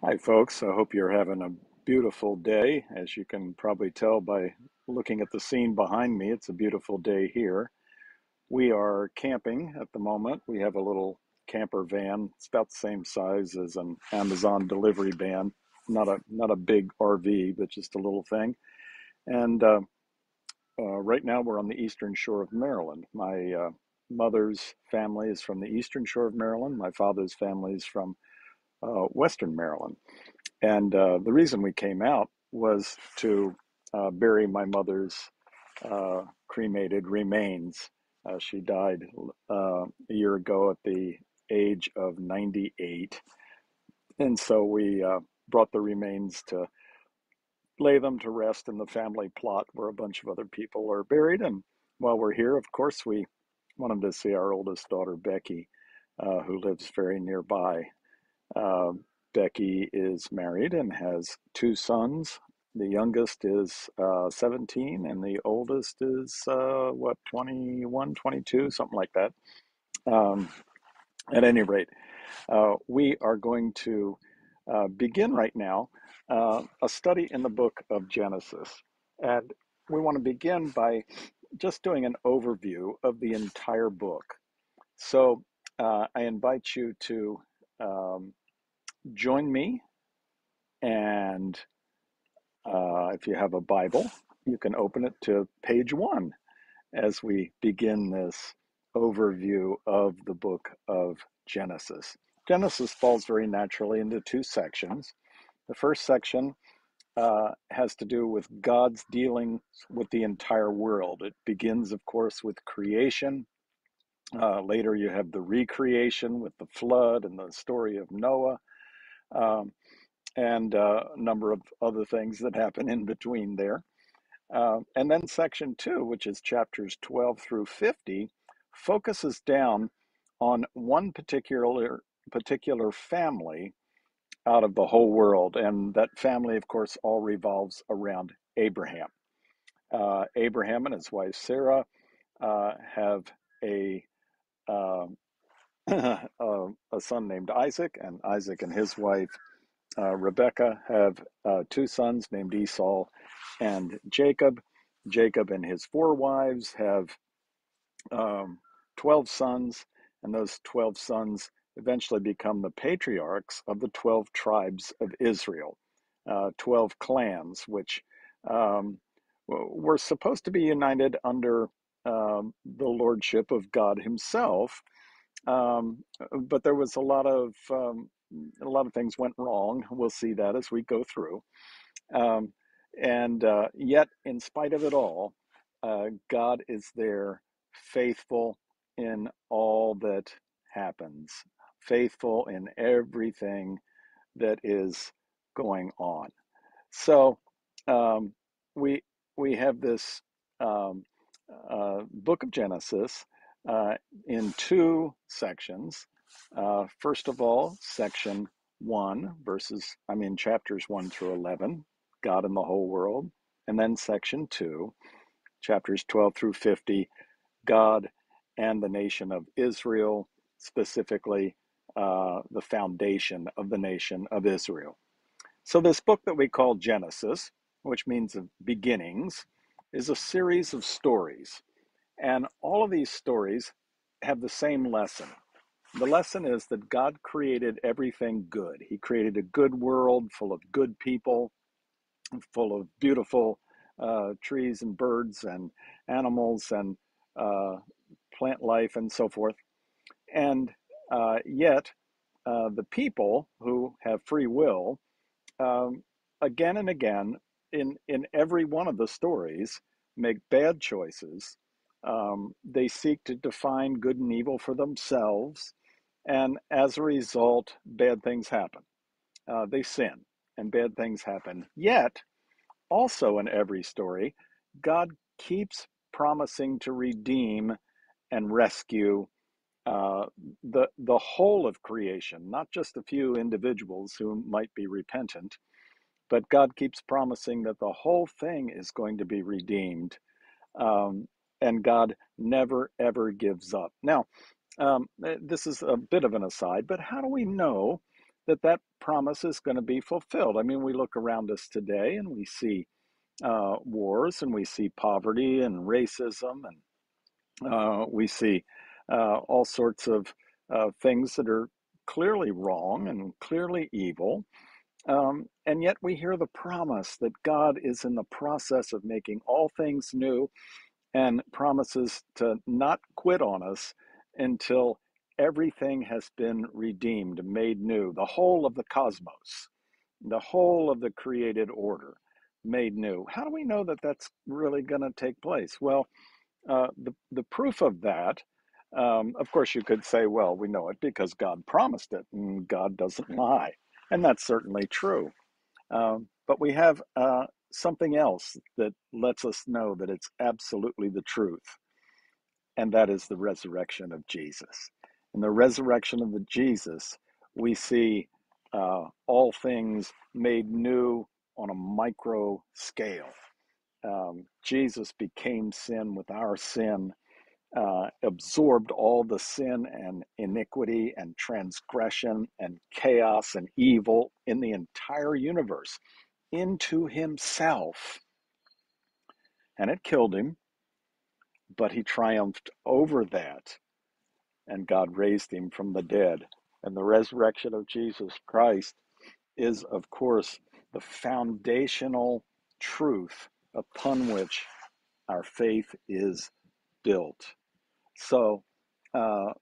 Hi, folks. I hope you're having a beautiful day. As you can probably tell by looking at the scene behind me, it's a beautiful day here. We are camping at the moment. We have a little camper van. It's about the same size as an Amazon delivery van. Not a big RV, but just a little thing. And right now we're on the eastern shore of Maryland. My mother's family is from the eastern shore of Maryland. My father's family is from western Maryland. And the reason we came out was to bury my mother's cremated remains. She died a year ago at the age of 98. And so we brought the remains to lay them to rest in the family plot where a bunch of other people are buried. And while we're here, of course, we wanted to see our oldest daughter, Becky, who lives very nearby. Uh, Becky is married and has two sons. The youngest is 17, and the oldest is, 21, 22, something like that. Um, at any rate, we are going to begin right now a study in the book of Genesis. And we want to begin by just doing an overview of the entire book. So I invite you to join me, and if you have a Bible, you can open it to page 1 as we begin this overview of the book of Genesis. Genesis falls very naturally into two sections. The first section has to do with God's dealing with the entire world. It begins, of course, with creation. Later, you have the recreation with the flood and the story of Noah. Um, and a number of other things that happen in between there. And then section 2, which is chapters 12 through 50, focuses down on one particular family out of the whole world. And that family, of course, all revolves around Abraham. Abraham and his wife Sarah have a uh, a son named Isaac, and Isaac and his wife Rebecca have two sons named Esau and Jacob. Jacob and his four wives have um, 12 sons, and those 12 sons eventually become the patriarchs of the 12 tribes of Israel, 12 clans, which um, were supposed to be united under the lordship of God Himself. But there was a lot of things went wrong. We'll see that as we go through. Um, and Yet, in spite of it all, God is there, faithful in all that happens, faithful in everything that is going on. So um, we we have this um, book of Genesis uh, in two sections. First of all, section 1, chapters 1 through 11, God and the whole world. And then section 2, chapters 12 through 50, God and the nation of Israel, specifically the foundation of the nation of Israel. So, this book that we call Genesis, which means of beginnings, is a series of stories. And all of these stories have the same lesson. The lesson is that God created everything good. He created a good world full of good people, full of beautiful trees and birds and animals and uh, plant life and so forth. And yet, the people who have free will, um, again and again, in every one of the stories, make bad choices. They seek to define good and evil for themselves, and as a result, bad things happen. They sin, and bad things happen. Yet, also in every story, God keeps promising to redeem and rescue the whole of creation, not just a few individuals who might be repentant, but God keeps promising that the whole thing is going to be redeemed, um, and God never ever gives up. Now, this is a bit of an aside, but how do we know that that promise is going to be fulfilled. I mean, we look around us today and we see wars, and we see poverty and racism, and we see all sorts of things that are clearly wrong and clearly evil. And yet we hear the promise that God is in the process of making all things new, and promises to not quit on us until everything has been redeemed, made new, the whole of the cosmos, the whole of the created order made new. How do we know that that's really going to take place? Well, the proof of that, of course, you could say, well, we know it because God promised it, and God doesn't lie. And that's certainly true. But we have something else that lets us know that it's absolutely the truth, and that is the resurrection of Jesus. In the resurrection of the Jesus, we see all things made new on a micro scale. Jesus became sin with our sin, absorbed all the sin and iniquity and transgression and chaos and evil in the entire universe into himself. And it killed him, but he triumphed over that, and God raised him from the dead. And the resurrection of Jesus Christ is, of course, the foundational truth upon which our faith is built. So, uh,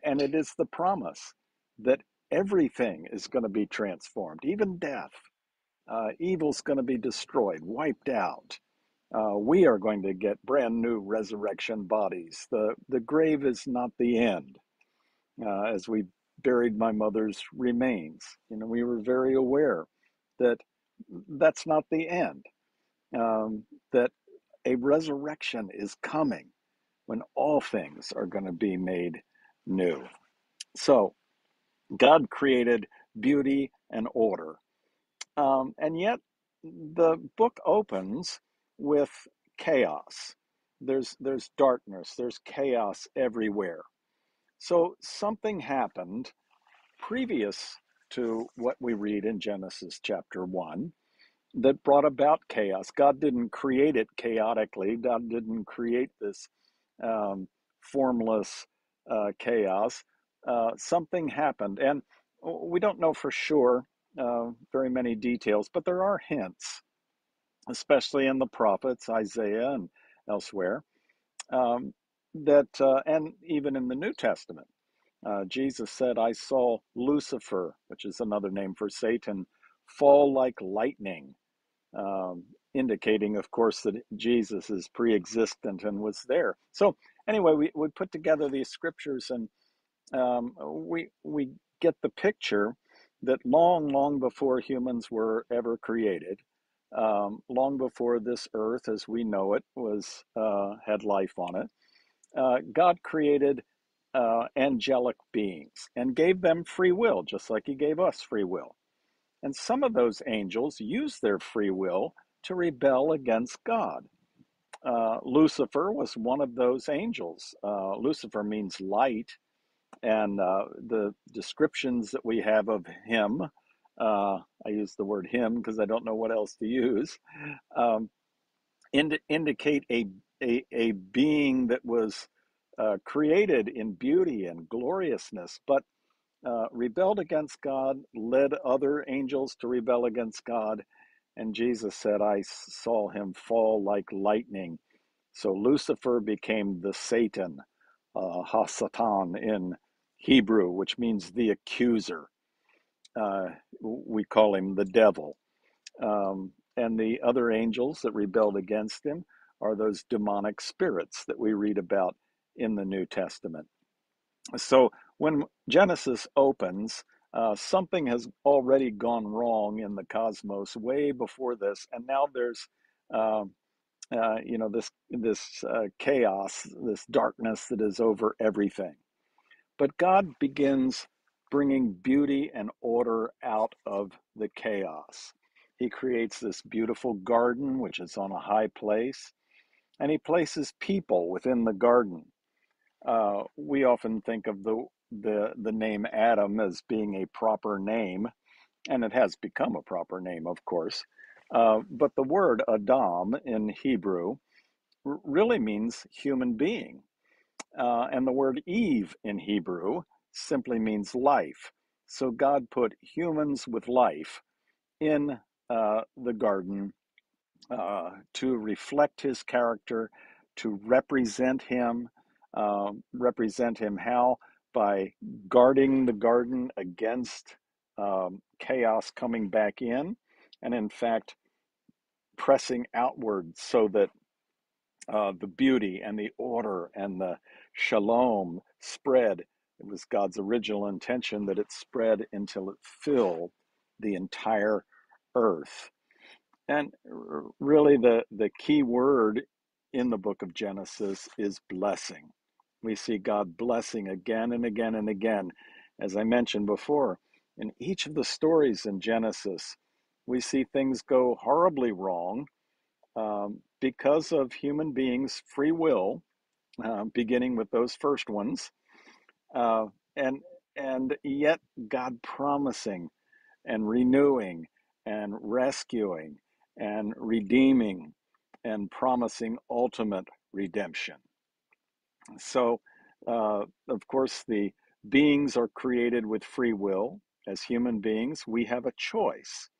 and it is the promise that everything is going to be transformed, even death. Evil's going to be destroyed, wiped out. We are going to get brand new resurrection bodies. The grave is not the end. As we buried my mother's remains, we were very aware that that's not the end, that a resurrection is coming when all things are going to be made new. So God created beauty and order. And yet the book opens with chaos. There's darkness, there's chaos everywhere. So something happened previous to what we read in Genesis chapter 1 that brought about chaos. God didn't create it chaotically. God didn't create this um, formless chaos. Something happened, and we don't know for sure very many details, but there are hints, especially in the prophets, Isaiah and elsewhere, um, and even in the New Testament. Jesus said, I saw Lucifer, which is another name for Satan, fall like lightning, indicating, of course, that Jesus is pre existent and was there. So, anyway, we put together these scriptures, and we get the picture that long before humans were ever created, long before this earth as we know it was had life on it, God created angelic beings and gave them free will, just like he gave us free will. And some of those angels used their free will to rebel against God. Lucifer was one of those angels. Lucifer means light, and the descriptions that we have of him, I use the word him because I don't know what else to use, um, indicate a being that was created in beauty and gloriousness, but rebelled against God, led other angels to rebel against God. And Jesus said, I saw him fall like lightning. So Lucifer became the Satan, Hasatan in Hebrew, which means the accuser. We call him the devil. And the other angels that rebelled against him are those demonic spirits that we read about in the New Testament. So when Genesis opens, something has already gone wrong in the cosmos way before this, and now there's um, this chaos, this darkness that is over everything. But God begins bringing beauty and order out of the chaos. He creates this beautiful garden, which is on a high place, and he places people within the garden. We often think of the the name Adam as being a proper name, and it has become a proper name, of course. But the word Adam in Hebrew really means human being. And the word Eve in Hebrew simply means life. So God put humans with life in the garden to reflect his character, to represent him how? By guarding the garden against chaos coming back in, and in fact, pressing outward so that the beauty and the order and the shalom spread. It was God's original intention that it spread until it filled the entire earth. And really, the key word in the book of Genesis is blessing. We see God blessing again and again and again. As I mentioned before, in each of the stories in Genesis, we see things go horribly wrong because of human beings' free will, beginning with those first ones, uh, and and yet God promising and renewing and rescuing and redeeming and promising ultimate redemption. So, of course, the beings are created with free will. As human beings, we have a choice.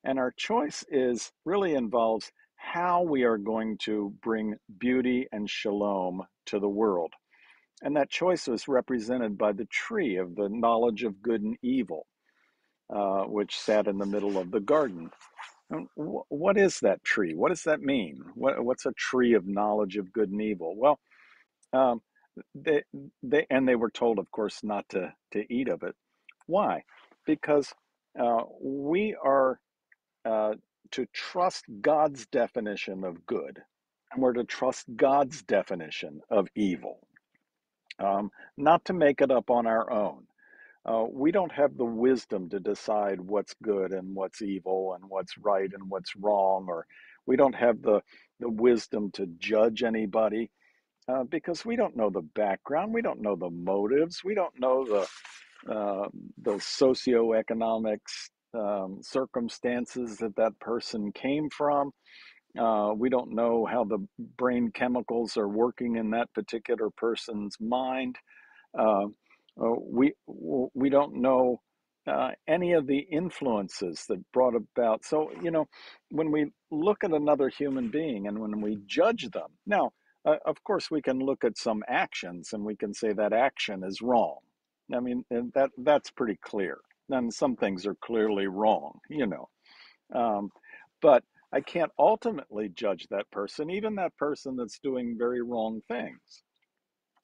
And our choice is really involves how we are going to bring beauty and shalom to the world. And that choice was represented by the tree of the knowledge of good and evil, which sat in the middle of the garden. And what is that tree? What does that mean? What's a tree of knowledge of good and evil? Well, um, they, they were told, of course, not to eat of it. Why? Because we are uh, to trust God's definition of good, and we're to trust God's definition of evil, not to make it up on our own. We don't have the wisdom to decide what's good and what's evil and what's right and what's wrong, or we don't have the wisdom to judge anybody because we don't know the background, we don't know the motives, we don't know uh, the socioeconomic circumstances that that person came from. We don't know how the brain chemicals are working in that particular person's mind. Uh, we don't know any of the influences that brought about. So when we look at another human being and when we judge them, now of course we can look at some actions and we can say that action is wrong. I mean that's pretty clear. And some things are clearly wrong. Um, but I can't ultimately judge that person, even that person that's doing very wrong things.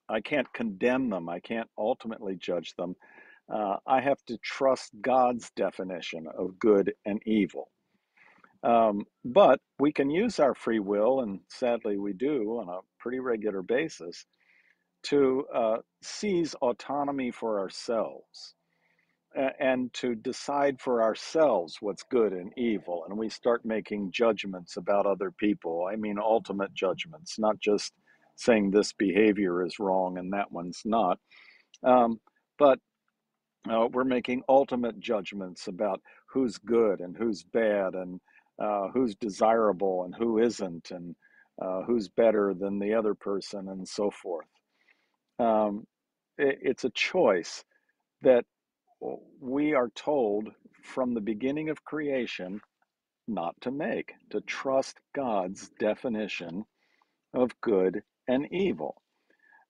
I can't condemn them. I can't ultimately judge them. I have to trust God's definition of good and evil. But we can use our free will, and sadly we do on a pretty regular basis, to seize autonomy for ourselves and to decide for ourselves what's good and evil. And we start making judgments about other people. I mean, ultimate judgments, not just saying this behavior is wrong and that one's not. But we're making ultimate judgments about who's good and who's bad and who's desirable and who isn't and who's better than the other person and so forth. Um, it's a choice that we are told from the beginning of creation not to make, to trust God's definition of good and evil.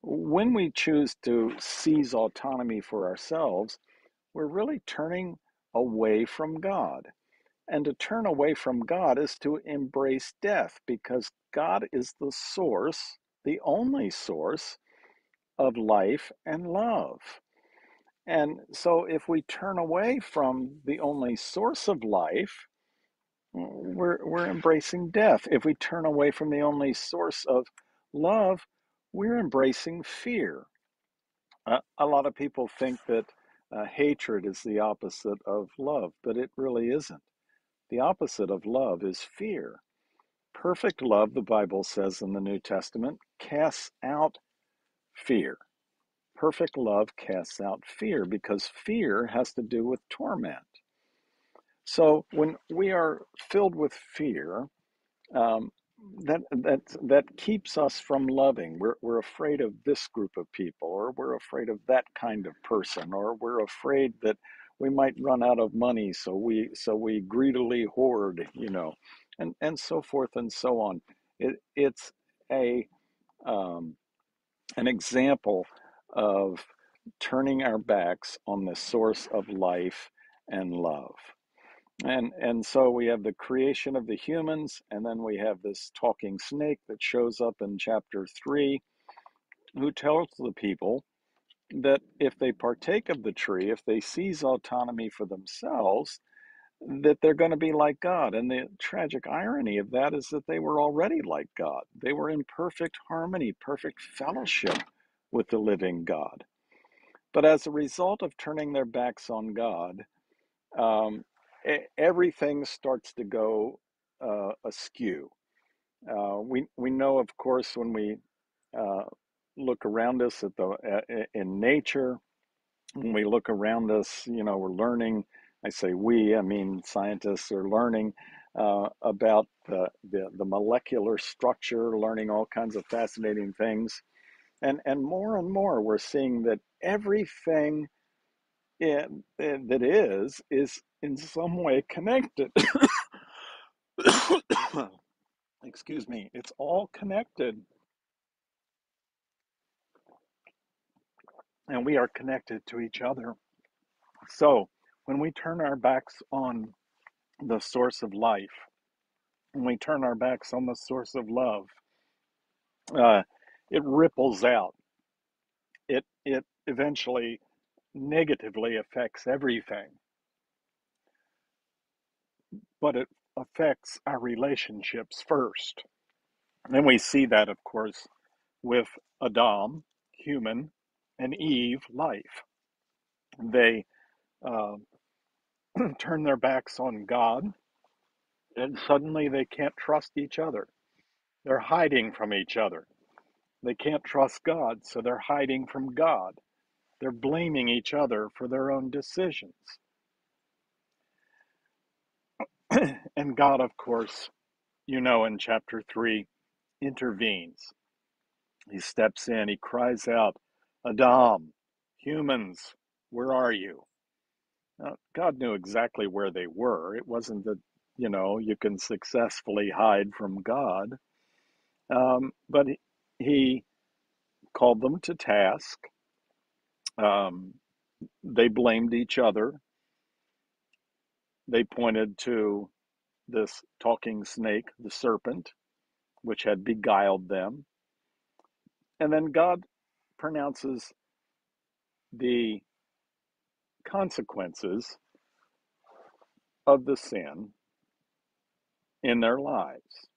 When we choose to seize autonomy for ourselves, we're really turning away from God. And to turn away from God is to embrace death because God is the source, the only source of life and love. And so if we turn away from the only source of life, we're embracing death. If we turn away from the only source of love, we're embracing fear. A lot of people think that hatred is the opposite of love, but it really isn't. The opposite of love is fear. Perfect love, the Bible says in the New Testament, casts out fear. perfect love casts out fear, because fear has to do with torment. So when we are filled with fear, um, that keeps us from loving. We're afraid of this group of people, or we're afraid of that kind of person, or we're afraid that we might run out of money, so we greedily hoard, and so forth and so on. It's a um, an example of turning our backs on the source of life and love. And so we have the creation of the humans, and then we have this talking snake that shows up in chapter 3, who tells the people that if they partake of the tree, if they seize autonomy for themselves, that they're going to be like God. And the tragic irony of that is that they were already like God. They were in perfect harmony, perfect fellowship with the living God. But as a result of turning their backs on God, um, everything starts to go askew. We know, of course, when we uh, look around us in nature, when we look around us, we're learning. I say we, I mean scientists are learning about the molecular structure, learning all kinds of fascinating things, and more we're seeing that everything that is in some way connected. Excuse me, it's all connected, and we are connected to each other. So when we turn our backs on the source of life, when we turn our backs on the source of love, uh, it ripples out. It eventually negatively affects everything, but it affects our relationships first. And we see that, of course, with Adam, human, and Eve, life. They uh, turn their backs on God, and suddenly they can't trust each other. They're hiding from each other. They can't trust God, so they're hiding from God. They're blaming each other for their own decisions. And God, of course, in chapter 3, intervenes. He steps in, he cries out, Adam, humans, where are you? Now, God knew exactly where they were. It wasn't that, you can successfully hide from God. But he called them to task. Um, they blamed each other. They pointed to this talking snake, the serpent, which had beguiled them. And then God pronounces the consequences of the sin in their lives,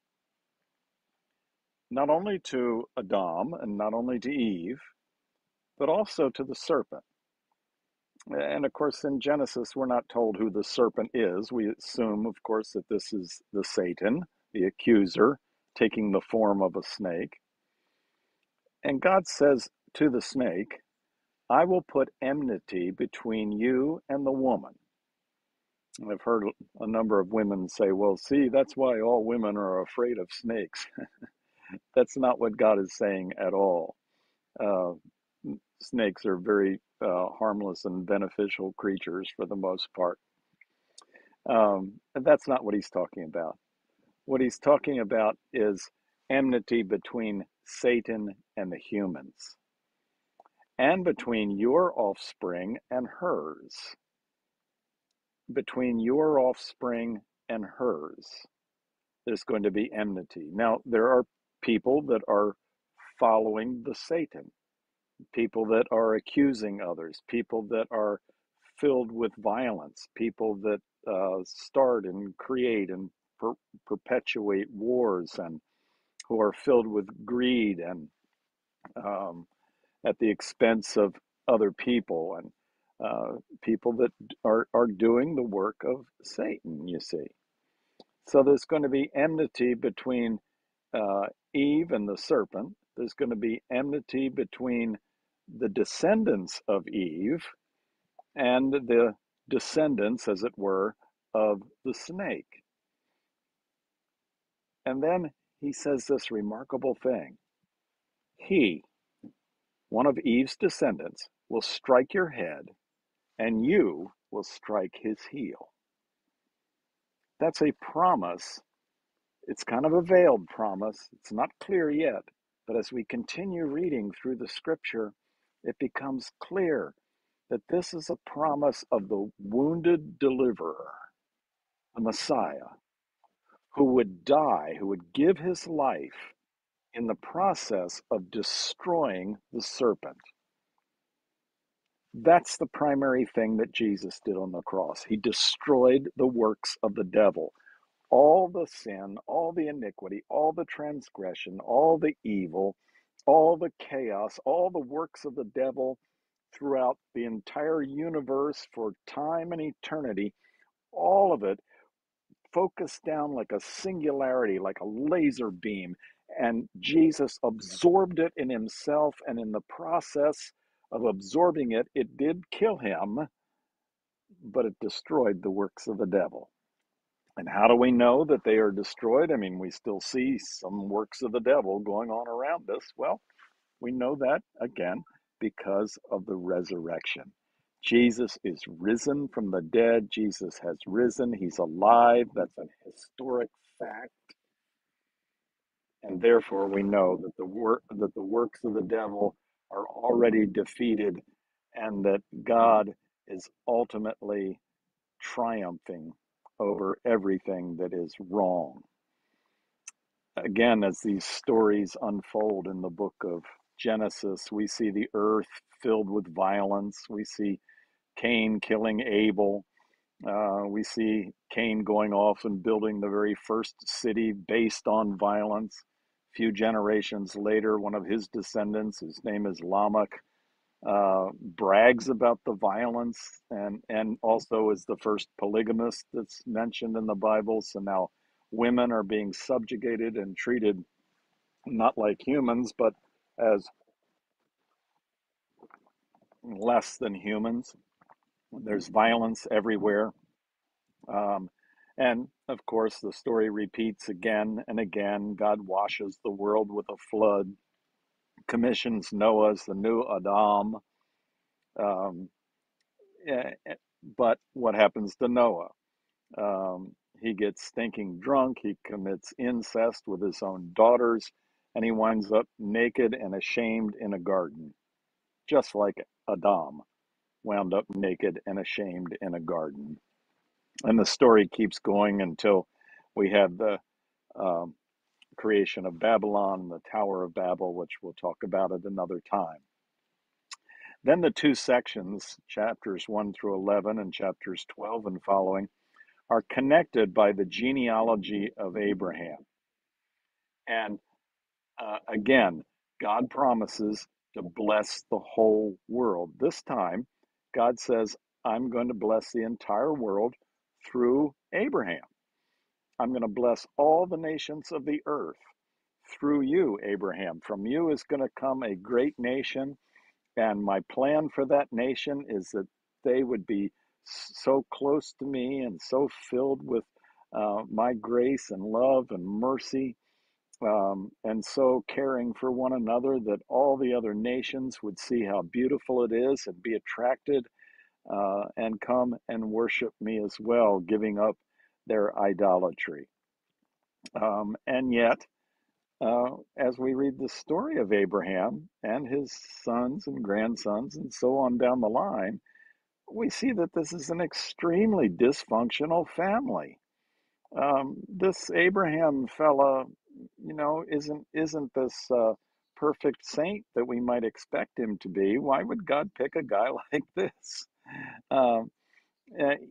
not only to Adam and not only to Eve, but also to the serpent. And of course, in Genesis, we're not told who the serpent is. We assume, of course, that this is the Satan, the accuser, taking the form of a snake. And God says to the snake, I will put enmity between you and the woman. And I've heard a number of women say, well, see, that's why all women are afraid of snakes. That's not what God is saying at all. Uh, Snakes are very harmless and beneficial creatures for the most part. And that's not what he's talking about. What he's talking about is enmity between Satan and the humans, and between your offspring and hers. Between your offspring and hers, there's going to be enmity. Now, there are people that are following the Satan, people that are accusing others, people that are filled with violence, people that start and create and perpetuate wars, and who are filled with greed and um, at the expense of other people, and people that are doing the work of Satan, you see. So there's going to be enmity between Eve and the serpent. There's going to be enmity between the descendants of Eve and the descendants, as it were, of the snake. And then he says this remarkable thing. He, one of Eve's descendants, will strike your head, and you will strike his heel. That's a promise. It's kind of a veiled promise. It's not clear yet. But as we continue reading through the scripture, it becomes clear that this is a promise of the wounded deliverer, the Messiah, who would die, who would give his life in the process of destroying the serpent. That's the primary thing that Jesus did on the cross. He destroyed the works of the devil. All the sin, all the iniquity, all the transgression, all the evil, all the chaos, all the works of the devil throughout the entire universe for time and eternity, all of it focused down like a singularity, like a laser beam. And Jesus absorbed it in himself. And in the process of absorbing it, it did kill him, but it destroyed the works of the devil. And how do we know that they are destroyed? I mean, we still see some works of the devil going on around us. Well, we know that, again, because of the resurrection. Jesus is risen from the dead. Jesus has risen. He's alive. That's an historic fact. And therefore, we know that the works of the devil are already defeated, and that God is ultimately triumphing over everything that is wrong. Again, as these stories unfold in the book of Genesis, we see the earth filled with violence. We see Cain killing Abel. We see Cain going off and building the very first city based on violence. A few generations later, one of his descendants, his name is Lamech, brags about the violence and also is the first polygamist that's mentioned in the Bible. So now women are being subjugated and treated not like humans, but as less than humans. There's violence everywhere. Um, and of course, the story repeats again and again. God washes the world with a flood, commissions Noah as the new Adam. Um, eh, but what happens to Noah? He gets stinking drunk, he commits incest with his own daughters, and he winds up naked and ashamed in a garden, just like Adam wound up naked and ashamed in a garden. And the story keeps going until we have the um, creation of Babylon, the Tower of Babel, which we'll talk about at another time. Then the two sections, chapters 1 through 11 and chapters 12 and following, are connected by the genealogy of Abraham. And again, God promises to bless the whole world. This time, God says, I'm going to bless the entire world through Abraham. I'm going to bless all the nations of the earth through you, Abraham. From you is going to come a great nation. And my plan for that nation is that they would be so close to me and so filled with my grace and love and mercy, and so caring for one another that all the other nations would see how beautiful it is and be attracted and come and worship me as well, giving up their idolatry. And yet, as we read the story of Abraham and his sons and grandsons and so on down the line, we see that this is an extremely dysfunctional family. This Abraham fella, isn't this perfect saint that we might expect him to be. Why would God pick a guy like this? Um,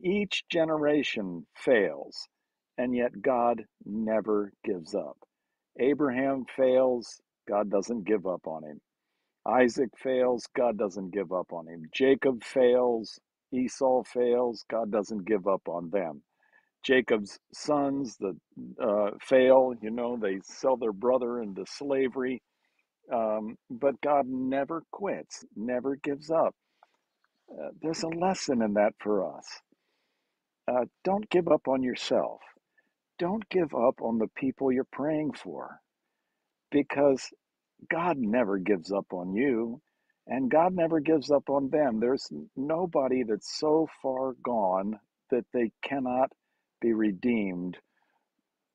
each generation fails, and yet God never gives up. Abraham fails, God doesn't give up on him. Isaac fails, God doesn't give up on him. Jacob fails, Esau fails, God doesn't give up on them. Jacob's sons that fail, they sell their brother into slavery. But God never quits, never gives up. There's a lesson in that for us. Don't give up on yourself. Don't give up on the people you're praying for, because God never gives up on you, and God never gives up on them. There's nobody that's so far gone that they cannot be redeemed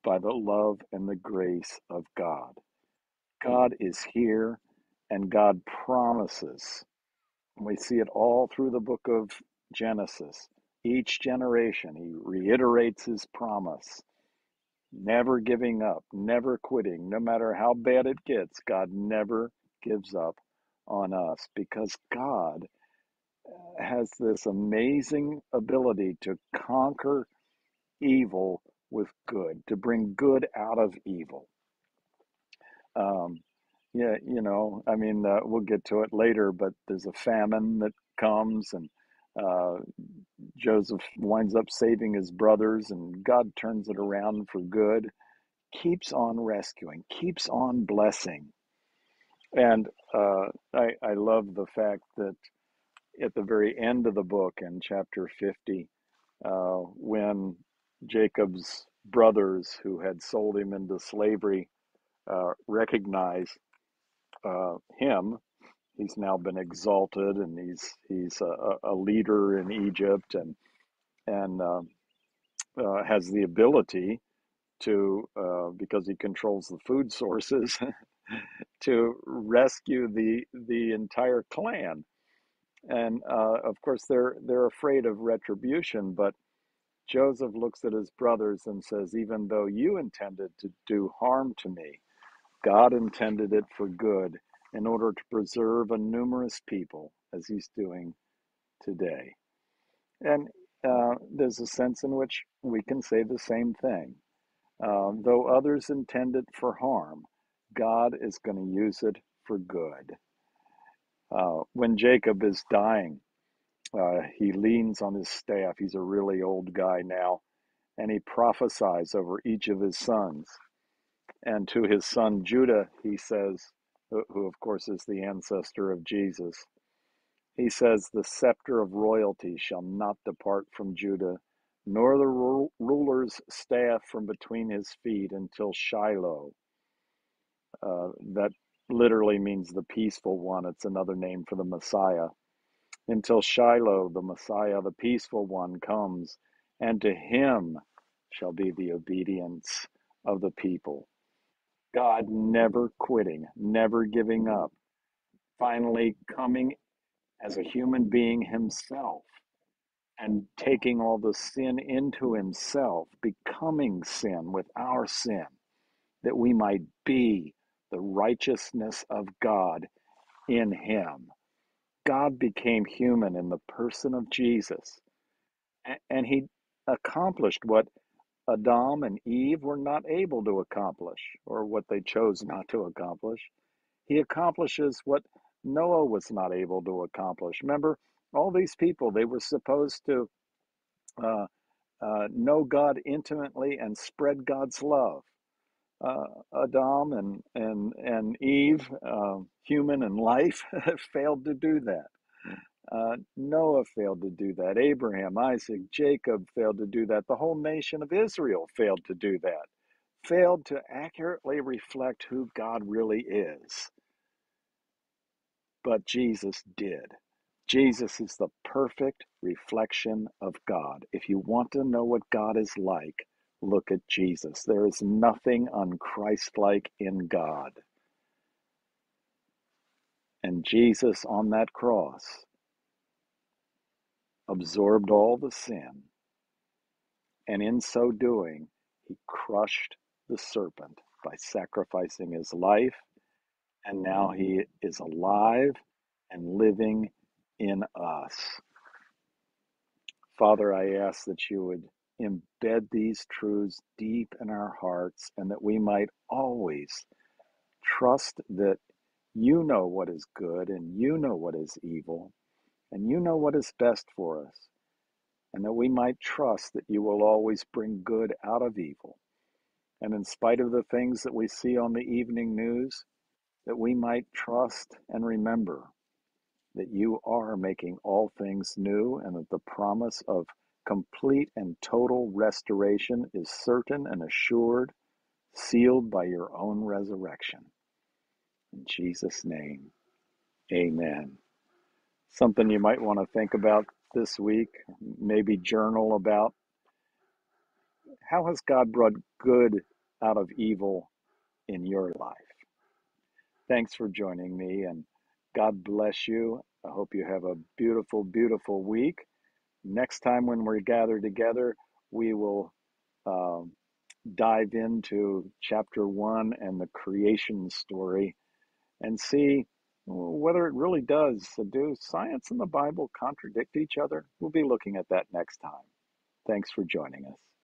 by the love and the grace of God. God is here, and God promises. We see it all through the book of Genesis. Each generation, he reiterates his promise, never giving up, never quitting. No matter how bad it gets, God never gives up on us, because God has this amazing ability to conquer evil with good, to bring good out of evil. Um, yeah, I mean, we'll get to it later, but there's a famine that comes, and uh, Joseph winds up saving his brothers, and God turns it around for good, keeps on rescuing, keeps on blessing. And I love the fact that at the very end of the book, in chapter 50, when Jacob's brothers who had sold him into slavery recognize him. He's now been exalted, and he's a leader in Egypt, and has the ability to, because he controls the food sources, to rescue the entire clan. And of course, they're afraid of retribution, but Joseph looks at his brothers and says, "Even though you intended to do harm to me, God intended it for good, in order to preserve a numerous people, as he's doing today." And there's a sense in which we can say the same thing. Though others intend it for harm, God is going to use it for good. When Jacob is dying, he leans on his staff. He's a really old guy now, and he prophesies over each of his sons. And to his son Judah, he says, who of course is the ancestor of Jesus, he says, "The scepter of royalty shall not depart from Judah, nor the ruler's staff from between his feet, until Shiloh." That literally means the peaceful one. It's another name for the Messiah. Until Shiloh, the Messiah, the peaceful one, comes, and to him shall be the obedience of the people. God never quitting, never giving up, finally coming as a human being himself and taking all the sin into himself, becoming sin with our sin, that we might be the righteousness of God in him. God became human in the person of Jesus, and he accomplished what Adam and Eve were not able to accomplish, or what they chose not to accomplish. He accomplishes what Noah was not able to accomplish. Remember, all these people, they were supposed to uh, know God intimately and spread God's love. Uh, Adam and Eve, human and life, failed to do that. Noah failed to do that. Abraham, Isaac, Jacob failed to do that. The whole nation of Israel failed to do that, failed to accurately reflect who God really is. But Jesus did. Jesus is the perfect reflection of God. If you want to know what God is like, look at Jesus. There is nothing unchristlike in God. And Jesus on that cross absorbed all the sin, and in so doing, he crushed the serpent by sacrificing his life, and now he is alive and living in us. Father, I ask that you would embed these truths deep in our hearts, and that we might always trust that you know what is good, and you know what is evil, and you know what is best for us, and that we might trust that you will always bring good out of evil. And in spite of the things that we see on the evening news, that we might trust and remember that you are making all things new and that the promise of complete and total restoration is certain and assured, sealed by your own resurrection. In Jesus' name, amen. Something you might want to think about this week, maybe journal about: how has God brought good out of evil in your life? Thanks for joining me, and God bless you. I hope you have a beautiful, beautiful week. Next time when we're gathered together, we will um, dive into chapter 1 and the creation story and see whether it really does. Do science and the Bible contradict each other? We'll be looking at that next time. Thanks for joining us.